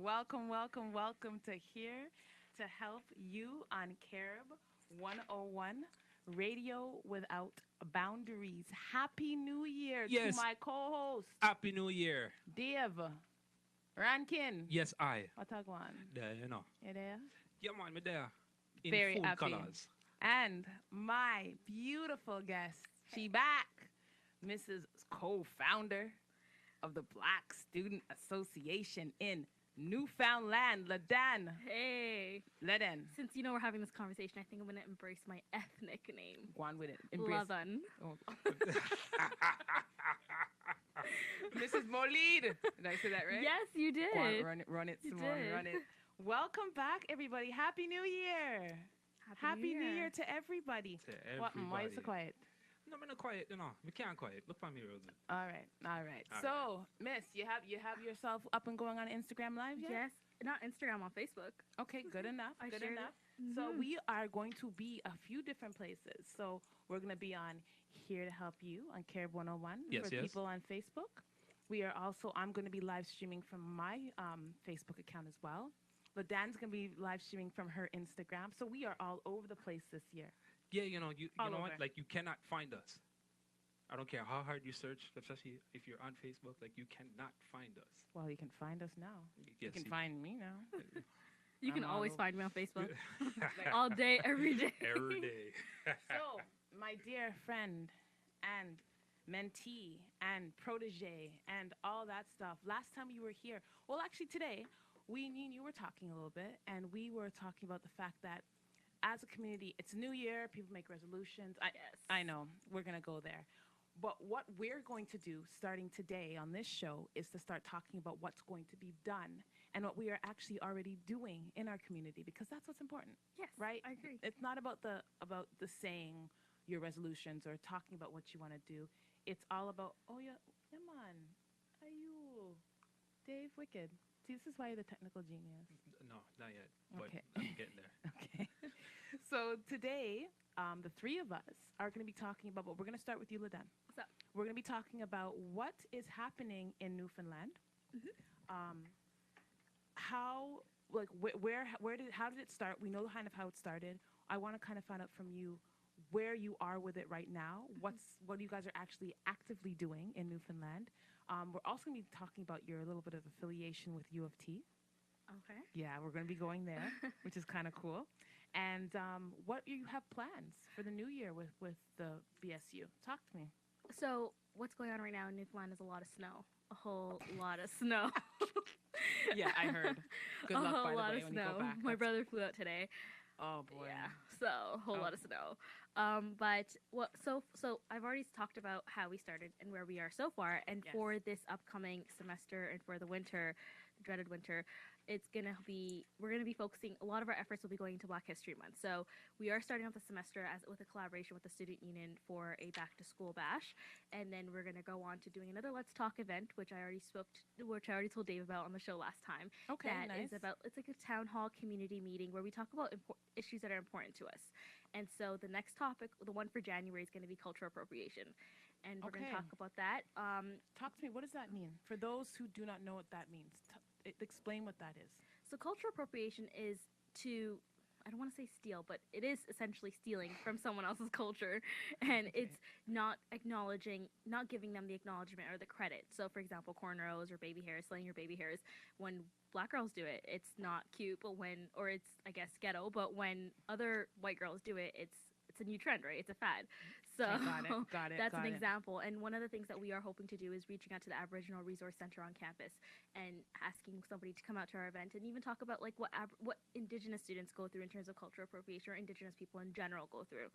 Welcome, welcome, welcome to Here to Help You on Carib 101 Radio without boundaries. Happy New Year to Yes, my co-host, Happy New Year. Dave Rankin. Yes, I. Watagwan. There, you know. You there? Yeah, man, me there. In Very full happy. colors. And my beautiful guest, she back, Mrs. Co-founder of the Black Student Association in Newfoundland, Ladan. Hey, Ladan. since you know we're having this conversation, I think I'm gonna embrace my ethnic name. Go on with it. Embrace. Lavan. Oh. Mrs. Molid. Did I say that right? Yes, you did. Go on, run it, You Simone, did. run it. Welcome back, everybody. Happy New Year. Happy New Year to everybody. To What? Why is everybody. it quiet? No, me not quiet, you know. Me can't quiet. Look for me, Rosie. All right, all right. All So, Miss, you have yourself up and going on Instagram Live yet? Yes, not Instagram, on Facebook. Okay, good enough. I Good shared enough. it. So Mhm. we are going to be a few different places. So we're going to be on Here to Help You on Carib 101 Yes, for yes. people on Facebook. We are also, I'm going to be live streaming from my Facebook account as well. Ladan's going to be live streaming from her Instagram. So we are all over the place this year. Yeah, you know, you All know over. what? Like, you cannot find us. I don't care how hard you search, especially if you're on Facebook, like, you cannot find us. Well, you can find us now. You Yes, can find me now. You can I'm all always over. find me on Facebook all day, every day. Every day. So, my dear friend and mentee and protege and all that stuff, last time you were here, well, actually today, me and you were talking a little bit, and we were talking about the fact that as a community, it's a new year, people make resolutions. I know, we're going to go there. But what we're going to do starting today on this show is to start talking about what's going to be done and what we are actually already doing in our community, because that's what's important. Yes, Right? I agree. It's not about the saying your resolutions or talking about what you want to do. It's all about, oh yeah, yeah man, are you Dave Wicked? See, this is why you're the technical genius. No, not yet. But Okay. I'm getting there. Okay. So today, the three of us are going to be talking about, we're going to start with you, Ladan. What's up? We're going to be talking about what is happening in Newfoundland. How, like, how did it start? We know kind of how it started. I want to kind of find out from you where you are with it right now. What you guys are actually actively doing in Newfoundland. We're also going to be talking about your little bit of affiliation with U of T. Okay. Yeah, we're going to be going there, which is kind of cool. And what you have plans for the new year with the BSU? Talk to me. So what's going on right now in Newfoundland is a lot of snow. A whole lot of snow. Yeah, I heard. Good a luck, whole by the lot way, of when snow. you go back. My That's- brother flew out today. Oh, boy. Yeah, so a whole Oh. lot of snow. But so I've already talked about how we started and where we are so far. And Yes. for this upcoming semester and for the winter, the dreaded winter, we're gonna be focusing. A lot of our efforts will be going into Black History Month. So we are starting off the semester with a collaboration with the student union for a back to school bash, and then we're gonna go on to doing another Let's Talk event, which I already told Dave about on the show last time. Okay, That nice. is it's like a town hall community meeting where we talk about issues that are important to us. And so the next topic, the one for January, is going to be cultural appropriation, and we're going Okay. to talk about that. Talk to me. What does that mean? For those who do not know what that means, explain what that is. So cultural appropriation is I don't want to say steal, but it is essentially stealing from someone else's culture, and Okay. it's not giving them the acknowledgement or the credit. So, for example, cornrows or baby hairs, slaying your baby hairs. When Black girls do it, it's not cute, or it's, I guess, ghetto. But when other white girls do it, it's a new trend, right? It's a fad. So Okay, got it. that's got an it. example. And one of the things that we are hoping to do is reaching out to the Aboriginal Resource Center on campus and asking somebody to come out to our event and even talk about like what Indigenous students go through in terms of cultural appropriation, or Indigenous people in general go through.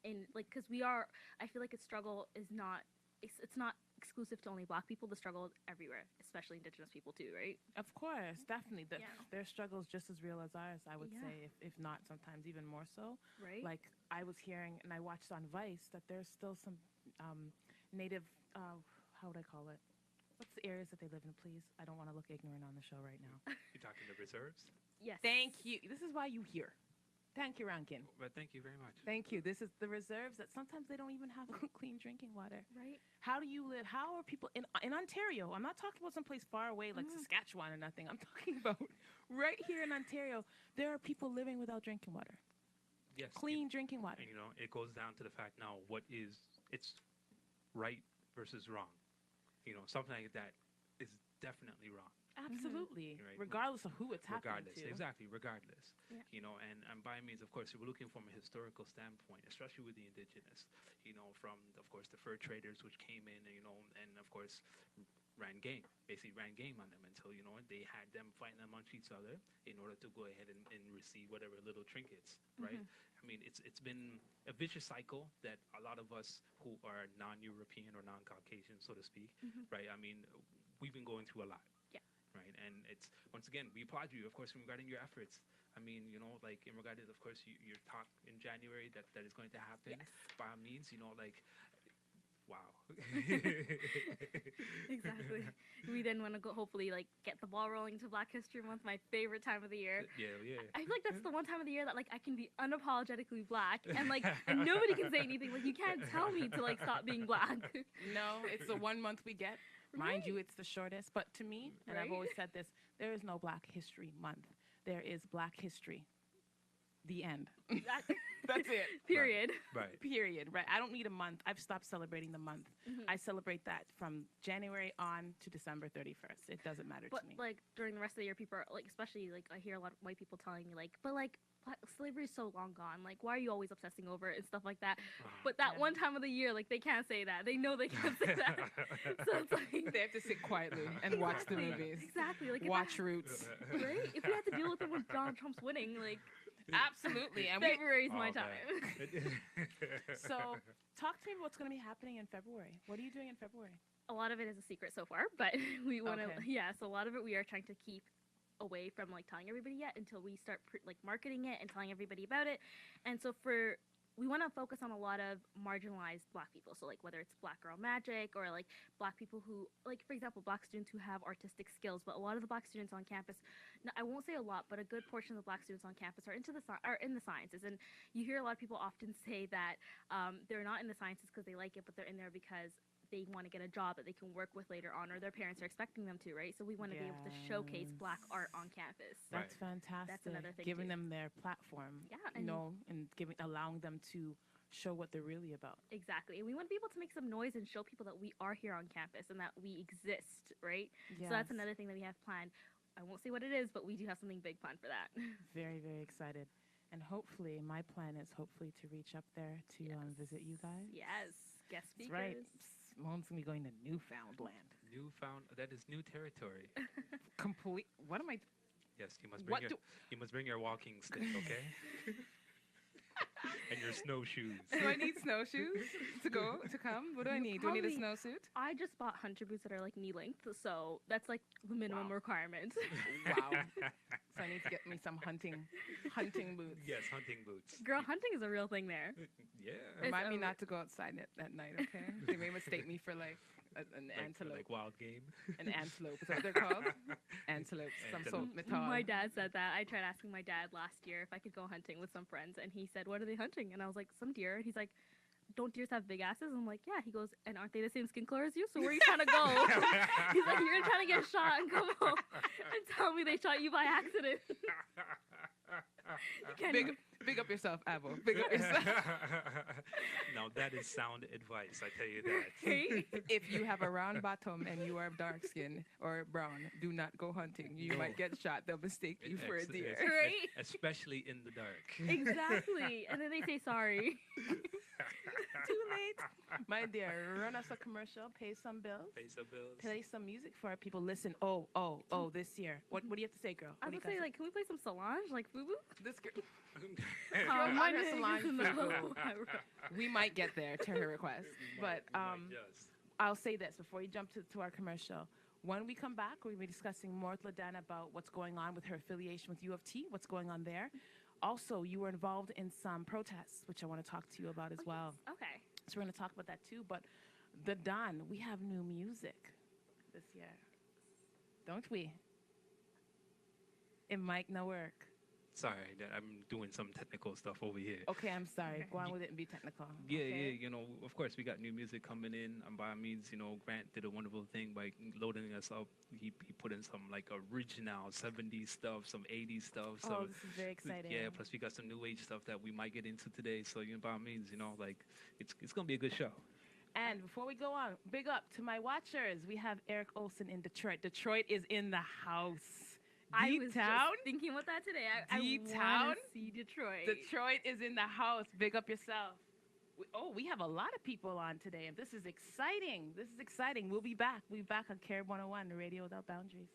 And like, because I feel like its struggle is not, it's not exclusive to only Black people. The struggle is everywhere, especially Indigenous people too, right? Of course, definitely. Yeah. Their struggle is just as real as ours, I would Yeah. say, if not sometimes even more so. Right? Like, I was hearing and I watched on Vice that there's still some native, how would I call it? What's the areas that they live in, please? I don't want to look ignorant on the show right now. You talking the reserves? Yes. Thank you. This is why you here. Thank you, Rankin. But thank you very much. Thank you. This is the reserves that sometimes they don't even have clean drinking water. Right? How do you live? How are people in Ontario? I'm not talking about someplace far away like Mm. Saskatchewan or nothing. I'm talking about right here in Ontario, there are people living without drinking water, Yes. clean drinking water. And, it goes down to the fact now, it's right versus wrong. Something like that is definitely wrong. Absolutely, Right. regardless of who it's happening Regardless, to. exactly, regardless. Yeah. And by means, of course, we're looking from a historical standpoint, especially with the indigenous, from, of course, the fur traders which came in, and of course, basically ran game on them until, they had them fighting amongst each other in order to go ahead and receive whatever little trinkets, right? I mean, it's been a vicious cycle that a lot of us who are non-European or non-Caucasian, so to speak, right? I mean, we've been going through a lot. Right, and it's, once again, we applaud you, of course, regarding your efforts. I mean, like in regard to, of course, your talk in January that is going to happen. Yes. By all means, like, wow. Exactly. We then want to go, hopefully, like, get the ball rolling to Black History Month, my favorite time of the year. Yeah. I feel like that's the one time of the year that, like, I can be unapologetically Black, and, like, and nobody can say anything. Like, you can't tell me to, like, stop being Black. No, it's the 1 month we get. Mind you, it's the shortest. But to me, and I've always said this, there is no Black History Month. There is Black History. The end. That's it. Period. Right. Period. Right. I don't need a month. I've stopped celebrating the month. I celebrate that from January on to December 31st. It doesn't matter But, to me. like, during the rest of the year, people are, like, especially, like, I hear a lot of white people telling me, like, but, like, slavery is so long gone. Like, why are you always obsessing over it and stuff like that? But that one time of the year, like, they can't say that. They know they can't say that. So it's like they have to sit quietly and watch the movies. Exactly. Like, Watch Roots. Right? If we had to deal with it when Donald Trump's winning, like, Absolutely. And February is my Oh, time. so talk to me about what's going to be happening in February. What are you doing in February? A lot of it is a secret so far, but we want to, Okay. yeah, so a lot of it we are trying to keep away from, like, telling everybody yet until we start like marketing it and telling everybody about it. And so we want to focus on a lot of marginalized Black people. So, like, whether it's Black girl magic or, like, Black people who, like, for example, Black students who have artistic skills. But a lot of the Black students on campus, I won't say a lot, but a good portion of the Black students on campus are in the sciences. And you hear a lot of people often say that they're not in the sciences because they like it, but they're in there because they want to get a job that they can work with later on, or their parents are expecting them to, right? So we want to be able to showcase Black art on campus. That's fantastic. That's another thing, Giving too. them their platform. Yeah, And, and allowing them to show what they're really about. exactly. And we want to be able to make some noise and show people that we are here on campus and that we exist, right? Yes. So that's another thing that we have planned. I won't say what it is, but we do have something big planned for that. Very, very excited. And hopefully, my plan is to reach up there to visit you guys. Yes, guest That's speakers. right. Mom's going to be going to Newfoundland. That is new territory. What am I? Yes, you must What bring your walking stick, okay? And your snowshoes. Do I need snowshoes to come? What do I need? Do I need a Probably- snowsuit? I just bought hunter boots that are like knee length, so that's like the minimum Wow. requirement. Wow. So I need to get me some hunting boots. Yes, hunting boots. Girl, hunting is a real thing there. Yeah. Remind me a- not to go outside at night, okay? They may mistake me for like an antelope. Like wild game. An antelope. Is that what they're called? Antelopes. Some sort of metal. My dad said that. I tried asking my dad last year if I could go hunting with some friends, and he said, "What are they hunting?" And I was like, "Some deer." And he's like, "Don't deers have big asses?" I'm like, "Yeah." He goes, "And aren't they the same skin color as you? So where are you trying to go?" He's like, "You're trying to get shot and come home and tell me they shot you by accident." You can't even- Big up yourself, Avo. Big up yourself. Now that is sound advice, I tell you that. Hey? If you have a round bottom and you are dark skin or brown, do not go hunting. You No. might get shot. They'll mistake you for a deer. Right? Especially in the dark. Exactly. And then they say sorry. Too late. My dear, run us a commercial, pay some bills, Pay some bills. play some music for our people. Listen, oh, this year. What do you have to say, girl? I What was do you gonna say, got like, can we play some Solange, like Fubu? this girl. How on my her name Solange is in the Fubu. low. We might get there to her request. But just. I'll say this before you jump to our commercial. When we come back, we'll be discussing more with LaDanna about what's going on with her affiliation with U of T, what's going on there. Also, you were involved in some protests, which I want to talk to you about as well. Okay. So we're going to talk about that too. But the Don, we have new music this year, don't we? It might not work. Sorry, that I'm doing some technical stuff over here. Okay, I'm sorry. Okay. Go on with it and be technical. Yeah, okay? yeah, of course, we got new music coming in, and by all means, Grant did a wonderful thing by loading us up. He put in some, like, original 70s stuff, some 80s stuff. So, Oh, this is very exciting. yeah, plus we got some new age stuff that we might get into today. So, by all means, like, it's going to be a good show. And before we go on, big up to my watchers. We have Eric Olson in Detroit. Detroit is in the house. I was D-Town? just thinking about that today. I D-Town? want to see Detroit. Detroit is in the house. Big up yourself. We have a lot of people on today, and this is exciting. This is exciting. We'll be back. We'll be back on Carib101, the radio without boundaries.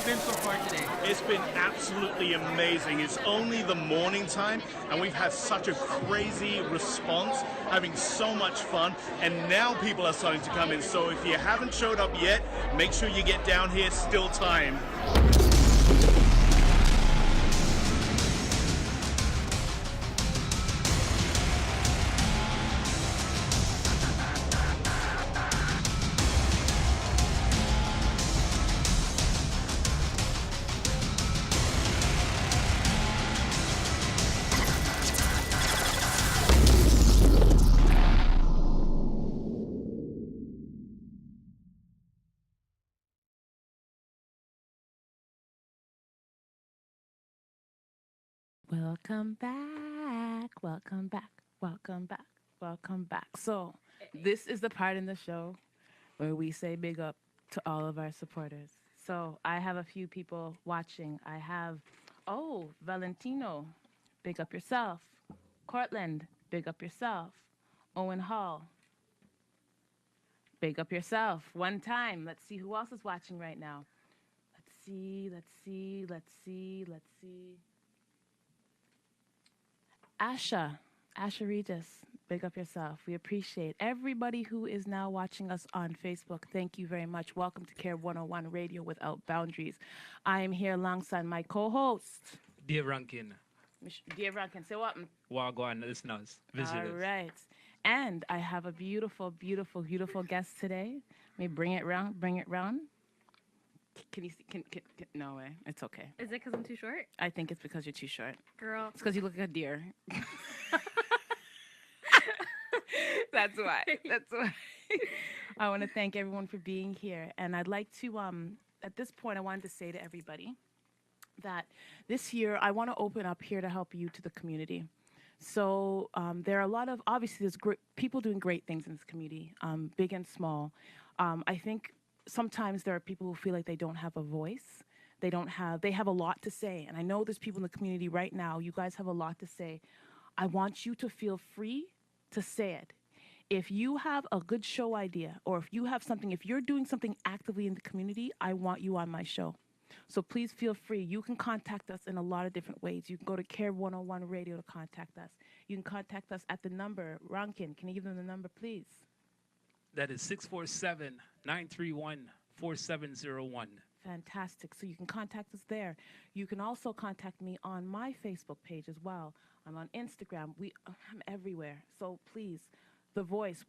Been so far today? It's been absolutely amazing. It's only the morning time and we've had such a crazy response, having so much fun, and now people are starting to come in. So if you haven't showed up yet, make sure you get down here, still time. Welcome back. Welcome back. Welcome back. Welcome back. So, this is the part in the show where we say big up to all of our supporters. So, I have a few people watching. I have, Valentino, big up yourself. Cortland, big up yourself. Owen Hall, big up yourself. One time. Let's see who else is watching right now. Let's see. Asha Regis, big up yourself. We appreciate everybody who is now watching us on Facebook. Thank you very much. Welcome to Carib101 Radio without boundaries. I am here alongside my co-host, Dear Rankin, Dear Rankin. Say what? Wagwan listeners, visitors. All right. And I have a beautiful, beautiful, beautiful guest today. Let me bring it round. Can you see? Can no way. It's okay. Is it because I'm too short? I think it's because you're too short. Girl. It's because you look like a deer. That's why. I want to thank everyone for being here. And I'd like to, at this point, I wanted to say to everybody that this year I want to open up Here to Help You to the community. So there are a lot of, obviously, there's people doing great things in this community, big and small. I think sometimes there are people who feel like they don't have a voice. They have a lot to say. And I know there's people in the community right now, you guys have a lot to say. I want you to feel free to say it. If you have a good show idea, or if you're doing something actively in the community, I want you on my show. So please feel free. You can contact us in a lot of different ways. You can go to Carib101 Radio to contact us. You can contact us at the number. Rankin, can you give them the number, please? That is 647-931-4701. Fantastic. So you can contact us there. You can also contact me on my Facebook page as well. I'm on Instagram. I'm everywhere. So please, the voice,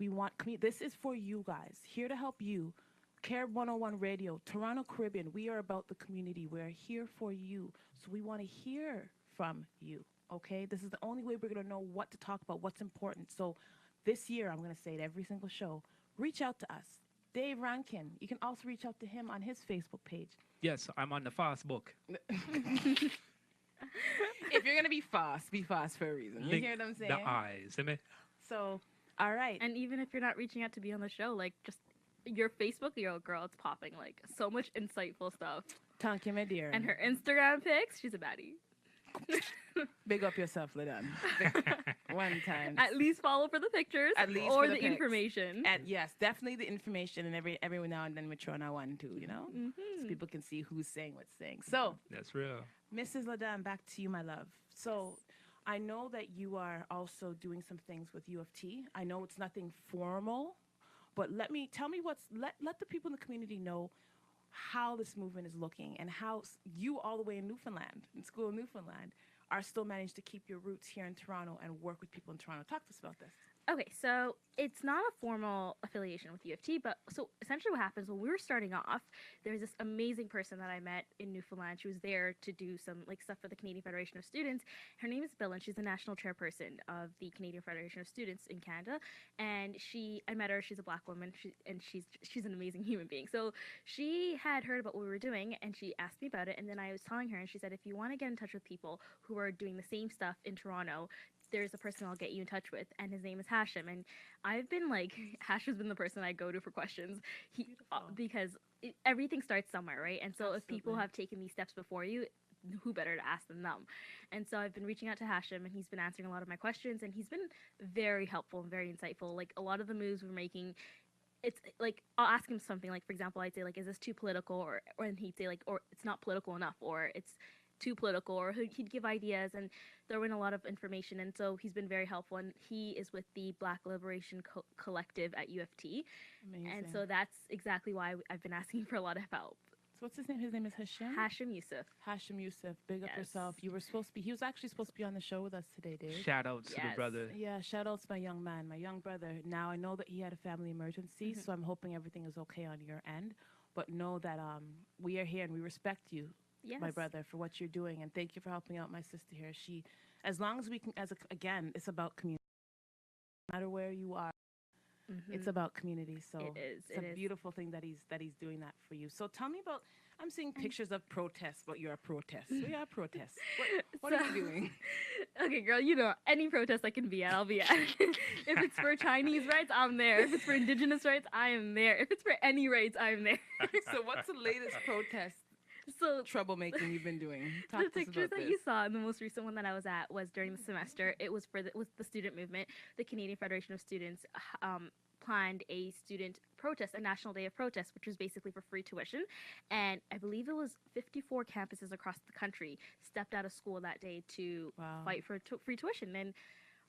this is for you guys. Here to help you. Carib101 Radio, Toronto Caribbean. We are about the community. We're here for you. So we want to hear from you. Okay? This is the only way we're going to know what to talk about, what's important. So this year, I'm going to say it every single show, reach out to us. Dave Rankin, you can also reach out to him on his Facebook page. Yes, I'm on the fast book. If you're going to be fast for a reason. You hear what I'm saying? The eyes, me. So, all right. And even if you're not reaching out to be on the show, like, just your Facebook, girl, it's popping, like, so much insightful stuff. Thank you, my dear. And her Instagram pics, she's a baddie. Big up yourself, Ladan. One time. At least follow for the pictures. At least or for the the pics. information. Yes, definitely the information, and every now and then we throw on one too, so people can see who's saying what's saying. So that's real. Mrs. Ladan, back to you, my love. So I know that you are also doing some things with U of T. I know it's nothing formal, but let the people in the community know how this movement is looking and how you all the way in Newfoundland, in school in Newfoundland, are still managed to keep your roots here in Toronto and work with people in Toronto. Talk to us about this. Okay, so it's not a formal affiliation with U of T, but so essentially what happens when we were starting off, there's this amazing person that I met in Newfoundland. She was there to do some like stuff for the Canadian Federation of Students. Her name is Bill, and she's the national chairperson of the Canadian Federation of Students in Canada. And I met her. She's a Black woman, she's an amazing human being. So she had heard about what we were doing, and she asked me about it. And then I was telling her, and she said, if you want to get in touch with people who are doing the same stuff in Toronto, there's a person I'll get you in touch with, and his name is Hashim. And I've been like, Hashim's been the person I go to for questions. Because everything starts somewhere, right? And so if people have taken these steps before you, who better to ask than them? And so I've been reaching out to Hashim, and he's been answering a lot of my questions, and he's been very helpful and very insightful. Like, a lot of the moves we're making, it's like, I'll ask him something, like, for example, I'd say, like, is this too political? And he'd say, like, or it's not political enough, or it's too political, or he'd give ideas and throw in a lot of information. And so he's been very helpful, and he is with the Black Liberation Collective at U of T. Amazing. And so that's exactly why I've been asking for a lot of help. So what's his name? His name is Hashim? Hashim Yusuf. Hashim Yusuf. Big up yourself. You were supposed to be, he was actually supposed to be on the show with us today, Dave. Shout out to the brother. Yeah, shout out to my young man, my young brother. Now, I know that he had a family emergency, so I'm hoping everything is okay on your end. But know that we are here, and we respect you, my brother, for what you're doing. And thank you for helping out my sister here. As long as we can, again, it's about community. No matter where you are, it's about community. So it's a beautiful thing that he's doing that for you. So tell me about, I'm seeing pictures of protests, but you're a protest. We are protests. What are you doing? Okay, girl, you know, any protest I can be at, I'll be at. If it's for Chinese rights, I'm there. If it's for Indigenous rights, I am there. If it's for any rights, I'm there. So what's the latest protest troublemaking you've been doing? Talk the pictures that you saw, and the most recent one that I was at was during the semester. It was with the student movement. The Canadian Federation of Students planned a student protest, a national day of protest, which was basically for free tuition. And I believe it was 54 campuses across the country stepped out of school that day to fight for free tuition. And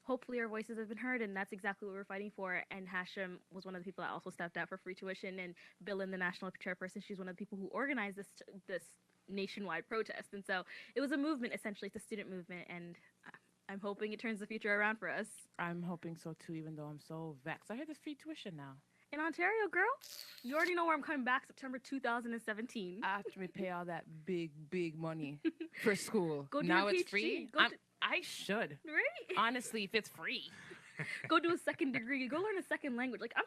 hopefully our voices have been heard, and that's exactly what we're fighting for. And Hashim was one of the people that also stepped out for free tuition, and Bill, the national chairperson, she's one of the people who organized this nationwide protest. And so it was a movement, essentially. It's a student movement, and I'm hoping it turns the future around for us. I'm hoping so too, even though I'm so vexed. I heard there's free tuition now. In Ontario, girl, you already know where I'm coming back, September 2017. After we pay all that big money for school. Go do now your it's PhD. free? I should. Right? Honestly, if it's free. Go do a second degree. Go learn a second language. Like, I'm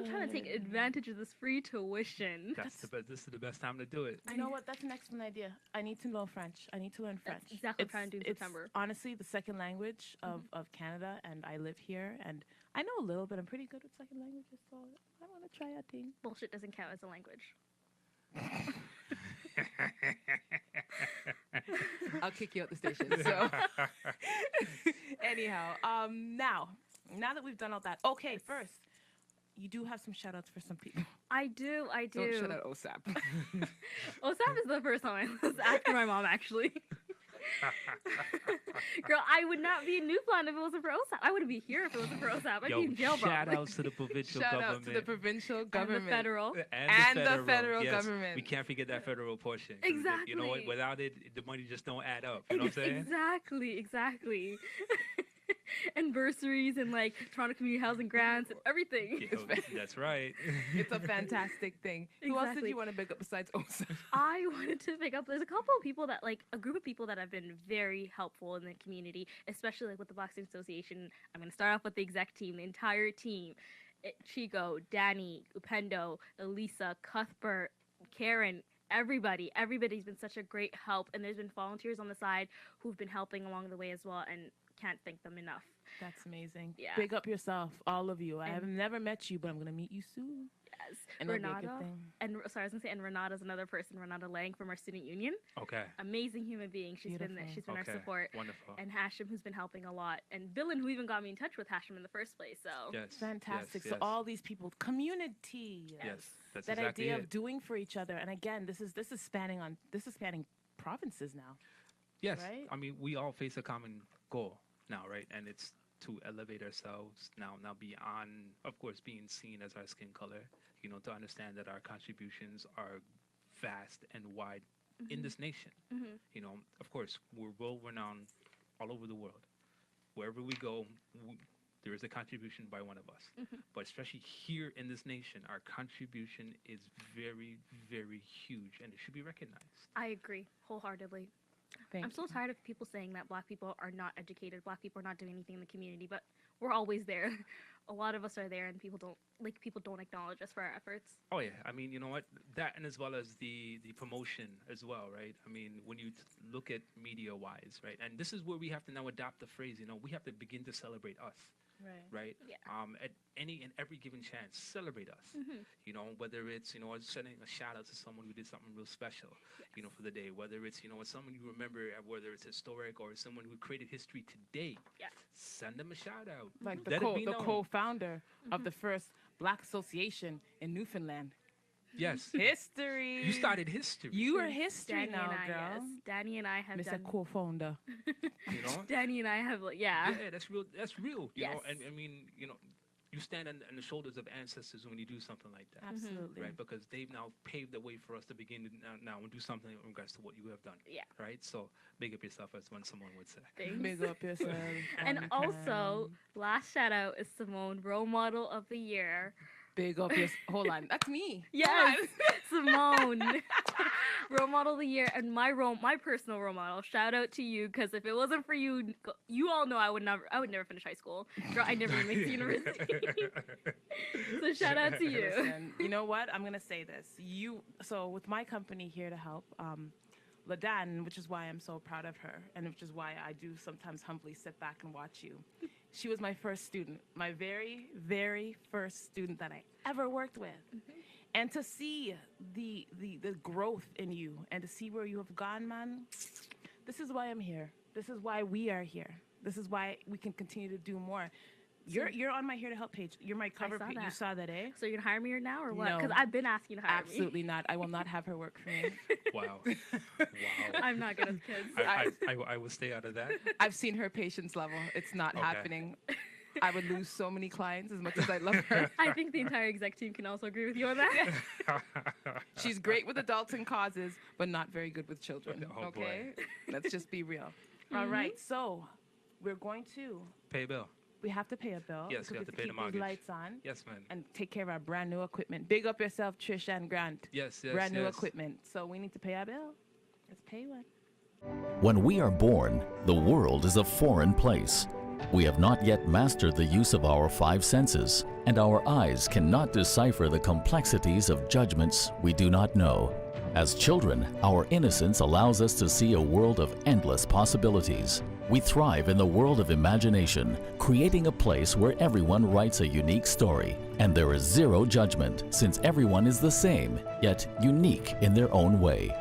trying to take should. advantage of this free tuition. This is the best time to do it. You know what? That's an excellent idea. I need to know French. I need to learn French. That's exactly what I'm trying to do in September. It's honestly the second language of Canada, and I live here, and I know a little bit. I'm pretty good with second languages, so I want to try a thing. Bullshit doesn't count as a language. I'll kick you out the station. So, anyhow, now that we've done all that, okay, first, you do have some shout-outs for some people. I do. Don't shout out OSAP. OSAP is the first time I was after my mom, actually. Girl, I would not be in Newfoundland if it wasn't for OSAP. I wouldn't be here if it wasn't for OSAP. I'd be in jail. Shout outs to the provincial government. Shout out to the provincial government. And the federal. And the federal government. We can't forget that federal portion. Exactly. You know what? Without it, the money just don't add up. You know what I'm saying? Exactly. And bursaries and like Toronto Community Housing grants and everything. That's right. It's a fantastic thing. Who else did you want to pick up besides OSAP? I wanted to pick up, there's a couple of people that, like, a group of people that have been very helpful in the community, especially like with the Black Student Association. I'm going to start off with the exec team, the entire team. Chico, Danny, Upendo, Elisa, Cuthbert, Karen, everybody's been such a great help, and there's been volunteers on the side who've been helping along the way as well, and can't thank them enough. That's amazing. Yeah. Big up yourself, all of you. I have never met you, but I'm going to meet you soon. Yes. And Renata, and Renata's another person, Renata Lang from our student union. Okay. Amazing human being. She's been our support. Wonderful. And Hashim, who's been helping a lot. And Billin, who even got me in touch with Hashim in the first place. So yes. Fantastic. Yes. So all these people, community. Yes. That's that exactly idea it. of doing for each other. And again, this is spanning provinces now. Yes. Right? I mean, we all face a common goal now, right? And it's to elevate ourselves now beyond, of course, being seen as our skin color, to understand that our contributions are vast and wide in this nation. You know, of course, we're world renowned all over the world. Wherever we go, there is a contribution by one of us. But especially here in this nation, our contribution is very, very huge, and it should be recognized. I agree wholeheartedly. I'm so tired of people saying that Black people are not educated, Black people are not doing anything in the community, but we're always there. A lot of us are there, and people don't acknowledge us for our efforts. Oh yeah, I mean, you know what? That, and as well as the promotion as well, right? I mean, when you look at media-wise, right? And this is where we have to now adopt the phrase. You know, we have to begin to celebrate us. Right. Yeah. At any and every given chance, celebrate us. You know, whether it's, you know, sending a shout out to someone who did something real special, you know, for the day. Whether it's, you know, someone you remember, whether it's historic or someone who created history today. Send them a shout out. Like the co-founder of the first Black Association in Newfoundland. Yes. History. You started history. You are history Danny now, and I, girl. yes. Danny and I have Mr. done. Co-founder. You know. Danny and I have, Yeah, that's real. That's real. You Yes. know, and I mean, you know, you stand on the shoulders of ancestors when you do something like that. Absolutely. Right, because they've now paved the way for us to begin to now and do something in regards to what you have done. Yeah. Right. So big up yourself, as one someone would say. Thanks. Big up yourself. And also, last shout out is Simone, role model of the year. Big up yourself. Hold on. That's me. Yes, Simone, role model of the year, and my personal role model. Shout out to you, because if it wasn't for you, you all know I would never finish high school. Girl, I never even make the university. So shout out to you. Listen, you know what? I'm gonna say this. So with my company Hear2Help, Ladan, which is why I'm so proud of her, and which is why I do sometimes humbly sit back and watch you. She was my first student, my very, very first student that I ever worked with. And to see the growth in you and to see where you have gone, man, this is why I'm here. This is why we are here. This is why we can continue to do more. You're on my Here2Help page. You're my cover page. You saw that, eh? So you're gonna hire me now or what? No. Because I've been asking to hire me. Absolutely not. I will not have her work for me. Wow. I'm not good with kids. I will stay out of that. I've seen her patience level. It's not Okay. happening. I would lose so many clients as much as I love her. I think the entire exec team can also agree with you on that. She's great with adults and causes, but not very good with children. Oh, boy. Okay? Let's just be real. All right, so we're going to, Pay a bill. we have to pay a bill. Yes, we have to pay the keep mortgage. these lights on Yes, man. and take care of our brand new equipment. Big up yourself, Trish and Grant. Yes. Brand new equipment. So we need to pay our bill. Let's pay one. When we are born, the world is a foreign place. We have not yet mastered the use of our five senses, and our eyes cannot decipher the complexities of judgments we do not know. As children, our innocence allows us to see a world of endless possibilities. We thrive in the world of imagination, creating a place where everyone writes a unique story, and there is zero judgment, since everyone is the same, yet unique in their own way.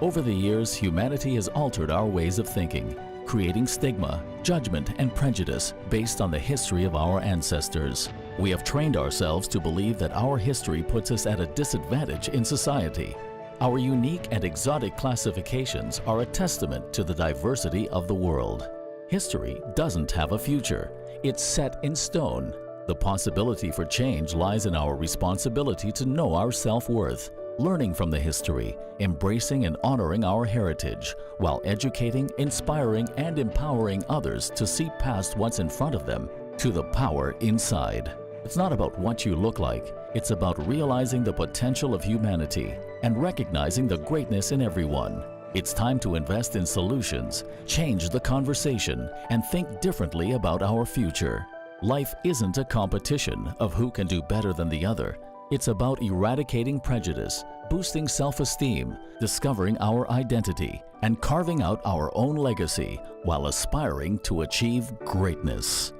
Over the years, humanity has altered our ways of thinking, creating stigma, judgment, and prejudice based on the history of our ancestors. We have trained ourselves to believe that our history puts us at a disadvantage in society. Our unique and exotic classifications are a testament to the diversity of the world. History doesn't have a future. It's set in stone. The possibility for change lies in our responsibility to know our self-worth, learning from the history, embracing and honoring our heritage, while educating, inspiring, and empowering others to see past what's in front of them to the power inside. It's not about what you look like. It's about realizing the potential of humanity and recognizing the greatness in everyone. It's time to invest in solutions, change the conversation, and think differently about our future. Life isn't a competition of who can do better than the other. It's about eradicating prejudice, boosting self-esteem, discovering our identity, and carving out our own legacy while aspiring to achieve greatness.